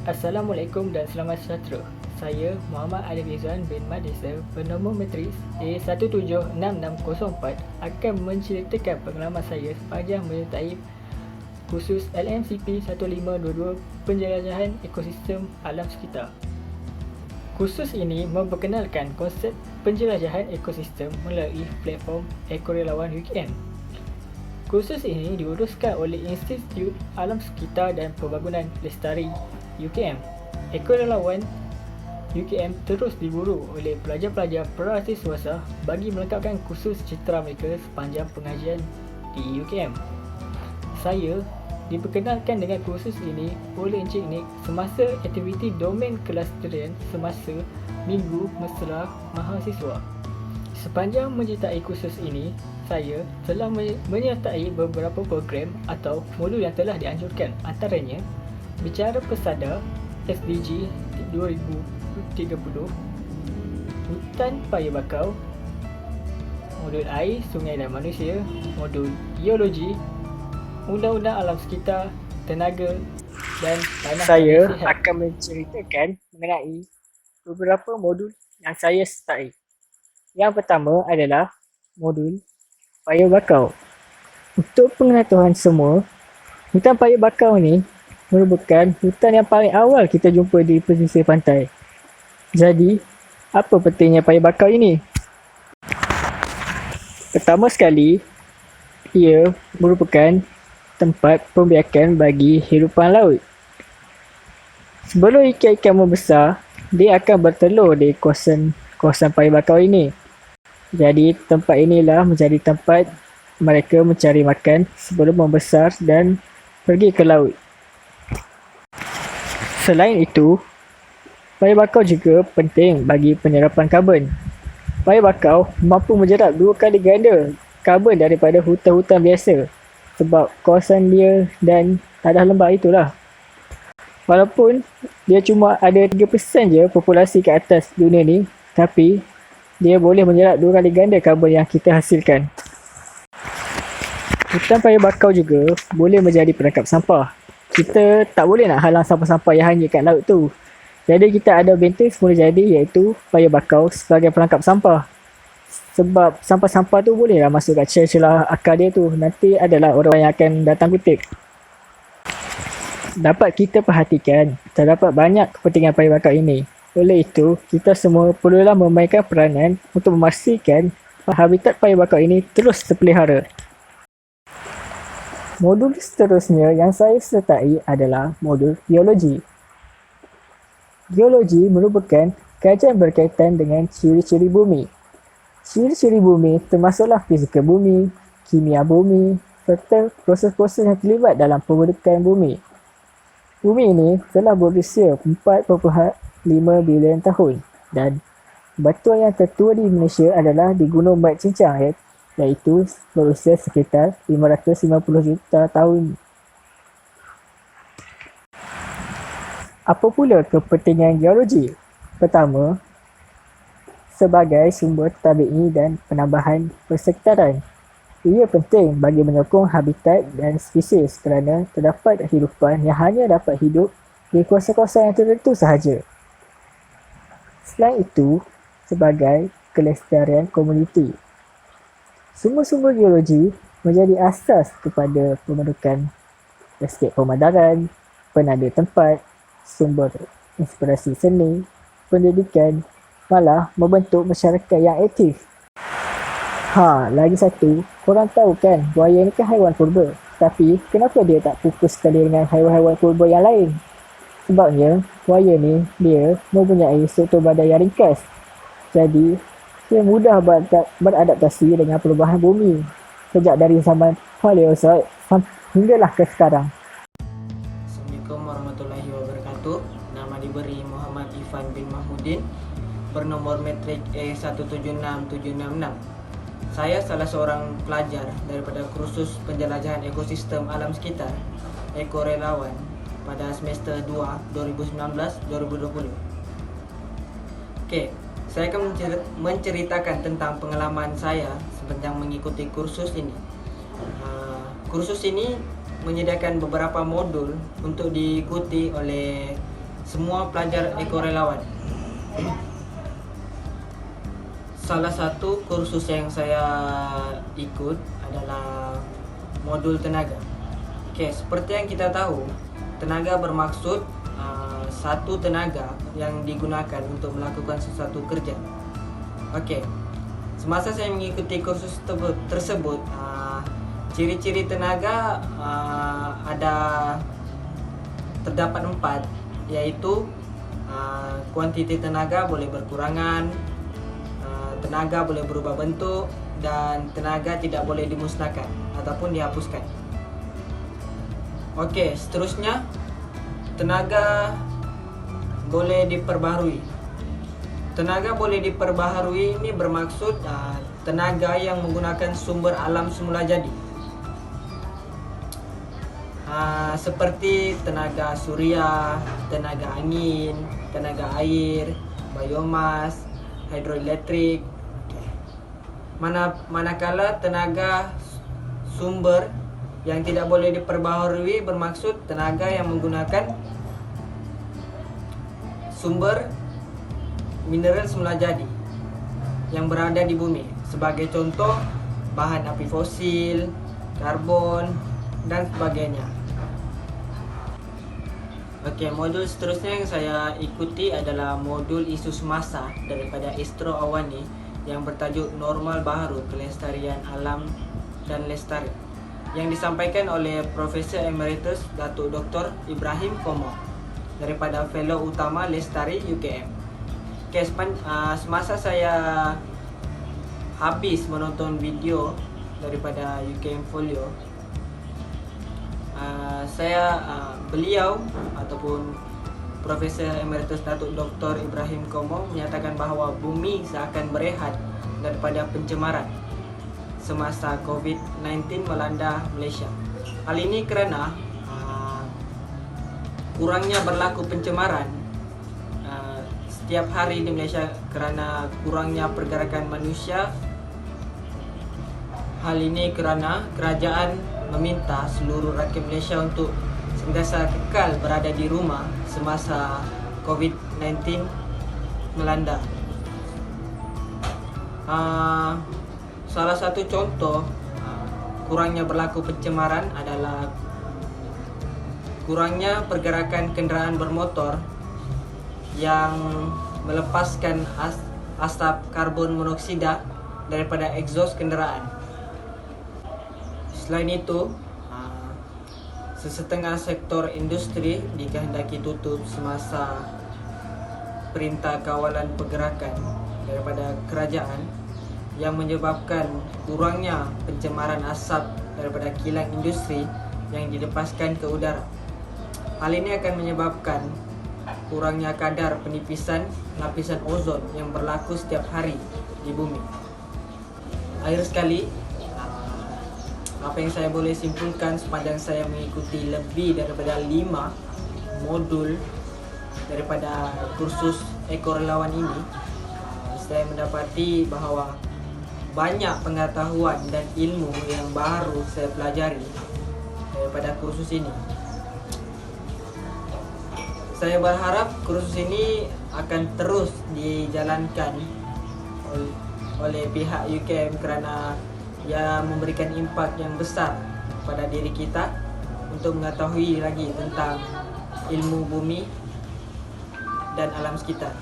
Assalamualaikum dan selamat sejahtera. Saya Muhammad Alif Izzuan bin Madisa bernombor matris A176604 akan menceritakan pengalaman saya sepanjang menyertai kursus LMCP 1522 Penjelajahan Ekosistem Alam Sekitar. Kursus ini memperkenalkan konsep penjelajahan ekosistem melalui platform Ekorelawan UKM. Kursus ini diuruskan oleh Institut Alam Sekitar dan Pembangunan Lestari UKM. Ekorelawan UKM terus diburu oleh pelajar-pelajar berasas swasta bagi melengkapkan kursus citra mereka sepanjang pengajian di UKM. Saya diperkenalkan dengan kursus ini oleh Encik Nick semasa aktiviti domen kelasterian semasa Minggu Mesra Mahasiswa. Sepanjang menyertai kursus ini, saya telah menyertai beberapa program atau modul yang telah dianjurkan, antaranya Bicara Pesada SDG 2030, Hutan Paya Bakau, modul Air, Sungai dan Manusia, modul Geologi, Undang-Undang Alam Sekitar, Tenaga dan Tanah. Saya akan menceritakan mengenai beberapa modul yang saya sertai. Yang pertama adalah modul Paya Bakau. Untuk pengetahuan semua, hutan Paya Bakau ni merupakan hutan yang paling awal kita jumpa di pesisir pantai. Jadi, apa pentingnya Paya Bakau ini? Pertama sekali, ia merupakan tempat pembiakan bagi hidupan laut. Sebelum ikan-ikan membesar, dia akan bertelur di kawasan Paya Bakau ini. Jadi, tempat inilah menjadi tempat mereka mencari makan sebelum membesar dan pergi ke laut. Selain itu, Paya Bakau juga penting bagi penyerapan karbon. Paya Bakau mampu menjerap 2 kali ganda karbon daripada hutan-hutan biasa sebab kawasan dia dan tanah lembap itulah. Walaupun dia cuma ada 3% je populasi ke atas dunia ni, tapi dia boleh menyerap 2 kali ganda karbon yang kita hasilkan. Hutan Paya Bakau juga boleh menjadi penangkap sampah. Kita tak boleh nak halang sampah-sampah yang hanyut kat laut tu. Jadi kita ada benteng semula jadi iaitu Paya Bakau sebagai penangkap sampah. Sebab sampah-sampah tu bolehlah masuk kat celah-celah akar dia tu. Nanti adalah orang yang akan datang kutip. Dapat kita perhatikan, terdapat banyak kepentingan Paya Bakau ini. Oleh itu, kita semua perlulah memainkan peranan untuk memastikan habitat Paya Bakau ini terus terpelihara. Modul seterusnya yang saya sertai adalah modul Geologi. Geologi merupakan kajian berkaitan dengan ciri-ciri bumi. Ciri-ciri bumi termasuklah fizikal bumi, kimia bumi, serta proses-proses yang terlibat dalam pembentukan bumi. Bumi ini telah berusia 4.5 bilion tahun dan batuan yang tertua di Malaysia adalah di Gunung Mat Cincang iaitu berusia sekitar 550 juta tahun. Apa pula kepentingan geologi? Pertama, sebagai sumber tabi'i dan penambahan persekitaran. Ia penting bagi menyokong habitat dan spesies kerana terdapat kehidupan yang hanya dapat hidup di kawasan-kawasan yang tertentu sahaja. Selain itu, sebagai kelestarian komuniti. Sumber-sumber geologi menjadi asas kepada pembentukan escape pemandangan, penanda tempat, sumber inspirasi seni, pendidikan, malah membentuk masyarakat yang aktif. Lagi satu, korang tahu kan buaya ni kan haiwan purba. Tapi kenapa dia tak fokus sekali dengan haiwan-haiwan purba yang lain? Sebabnya, buaya ni dia mempunyai struktur badan yang ringkas. Jadi, dia mudah beradaptasi dengan perubahan bumi sejak dari zaman Paleozoik hinggalah ke sekarang. Assalamualaikum warahmatullahi wabarakatuh. Nama diberi Muhammad Ifan bin Mahmudin, bernomor matrik A176766. Saya salah seorang pelajar daripada kursus penjelajahan ekosistem alam sekitar Ekorelawan pada semester 2 2019-2020. Okey, saya akan menceritakan tentang pengalaman saya sepanjang mengikuti kursus ini. Kursus ini menyediakan beberapa modul untuk diikuti oleh semua pelajar ekorelawan. Salah satu kursus yang saya ikut adalah modul tenaga. Oke, seperti yang kita tahu, tenaga bermaksud satu tenaga yang digunakan untuk melakukan sesuatu kerja. Oke, semasa saya mengikuti kursus tersebut, ciri-ciri tenaga terdapat 4, yaitu kuantiti tenaga boleh berkurangan, tenaga boleh berubah bentuk, dan tenaga tidak boleh dimusnahkan ataupun dihapuskan. Oke, seterusnya tenaga boleh diperbaharui. Tenaga boleh diperbaharui ini bermaksud tenaga yang menggunakan sumber alam semula jadi, seperti tenaga surya, tenaga angin, tenaga air, biomas, hidroelektrik. Manakala tenaga sumber yang tidak boleh diperbaharui bermaksud tenaga yang menggunakan sumber mineral semula jadi yang berada di bumi. Sebagai contoh, bahan api fosil, karbon, dan sebagainya. Oke, modul seterusnya yang saya ikuti adalah modul isu semasa daripada Istro Awani yang bertajuk Normal Baharu Kelestarian Alam dan Lestari, yang disampaikan oleh Profesor Emeritus Datuk Dr. Ibrahim Komo daripada Fellow Utama Lestari UKM. Oke, semasa saya habis menonton video daripada UKM Folio, beliau ataupun Profesor Emeritus Datuk Dr. Ibrahim Komo menyatakan bahawa bumi seakan berehat daripada pencemaran semasa COVID-19 melanda Malaysia. Hal ini kerana kurangnya berlaku pencemaran setiap hari di Malaysia kerana kurangnya pergerakan manusia. Hal ini kerana kerajaan meminta seluruh rakyat Malaysia untuk sentiasa kekal berada di rumah semasa COVID-19 melanda. Salah satu contoh kurangnya berlaku pencemaran adalah kurangnya pergerakan kenderaan bermotor yang melepaskan asap karbon monoksida daripada egsos kenderaan. Selain itu, sesetengah sektor industri dikehendaki tutup semasa perintah kawalan pergerakan daripada kerajaan yang menyebabkan kurangnya pencemaran asap daripada kilang industri yang dilepaskan ke udara. Hal ini akan menyebabkan kurangnya kadar penipisan lapisan ozon yang berlaku setiap hari di bumi. Akhir sekali, apa yang saya boleh simpulkan sepanjang saya mengikuti lebih daripada 5 modul daripada kursus ekorelawan ini, saya mendapati bahawa banyak pengetahuan dan ilmu yang baru saya pelajari daripada kursus ini. Saya berharap kursus ini akan terus dijalankan oleh pihak UKM kerana ia memberikan impak yang besar pada diri kita untuk mengetahui lagi tentang ilmu bumi dan alam sekitar.